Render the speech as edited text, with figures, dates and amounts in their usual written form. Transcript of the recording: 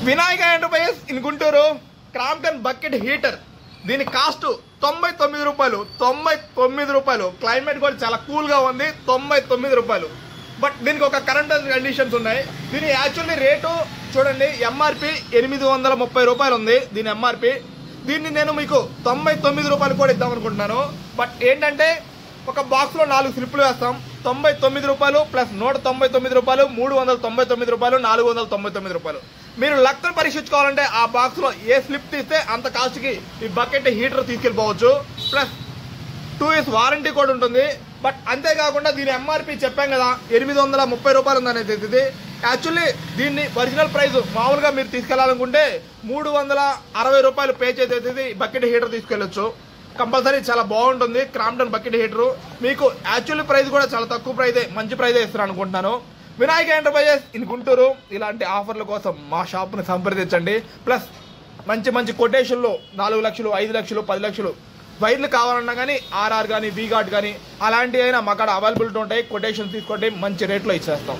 Vinayaka enterprises in Guntur Crompton bucket heater. దీని cost 99 రూపాయలు. 99 రూపాయలు. క్లైమేట్ కూడా చాలా కూల్గా ఉంది. 99 రూపాయలు. బట్ దీనికి ఒక కరెంట్ కండిషన్స్ ఉన్నాయి. దీని యాక్చువల్లీ రేటు చూడండి, ఎంఆర్పి 830 రూపాయలు ఉంది దీని ఎంఆర్పి. దీన్ని నేను మీకు 99 రూపాయలు కూడా ఇద్దాం అనుకుంటున్నాను. బట్ ఏంటంటే ఒక బాక్స్లో 4 స్లిప్లు వేస్తాం. 99 రూపాయలు ప్లస్ 199 రూపాయలు, 399 రూపాయలు, 499 రూపాయలు. మీరు లెక్కను పరీక్షించుకోవాలంటే ఆ బాక్స్లో ఏ స్లిప్ తీస్తే అంత కాస్ట్కి ఈ బకెట్ హీటర్ తీసుకెళ్ళిపోవచ్చు. ప్లస్ 2 years వారంటీ కూడా ఉంటుంది. బట్ అంతేకాకుండా దీని ఎంఆర్పి చెప్పాం కదా 830 రూపాయలు ఉందనేది. ఇది యాక్చువల్లీ దీన్ని ఒరిజినల్ ప్రైస్ మామూలుగా మీరు తీసుకెళ్లాలనుకుంటే 360 రూపాయలు పే చేసేది బకెట్ హీటర్ తీసుకెళ్ళొచ్చు. కంపల్సరీ చాలా బాగుంటుంది క్రాంప్టన్ బకెట్ హీటరు. మీకు యాక్చువల్లీ ప్రైస్ కూడా చాలా తక్కువ ప్రైజే, మంచి ప్రైజే ఇస్తాను అనుకుంటున్నాను. వినాయక ఎంటర్ప్రైజెస్ ఇన్ గుంటూరు ఇలాంటి ఆఫర్ల కోసం మా షాప్ని సంప్రదించండి. ప్లస్ మంచి మంచి కొటేషన్లు 4 లక్షలు, 5 లక్షలు, 10 లక్షలు వైర్లు కావాలన్నా కానీ ఆర్ఆర్ కానీ, వీగార్డ్ కానీ అలాంటివి అయినా మా కాడ అవైలబిలిటీ ఉంటాయి. కొటేషన్ తీసుకోండి, మంచి రేట్లో ఇచ్చేస్తాం.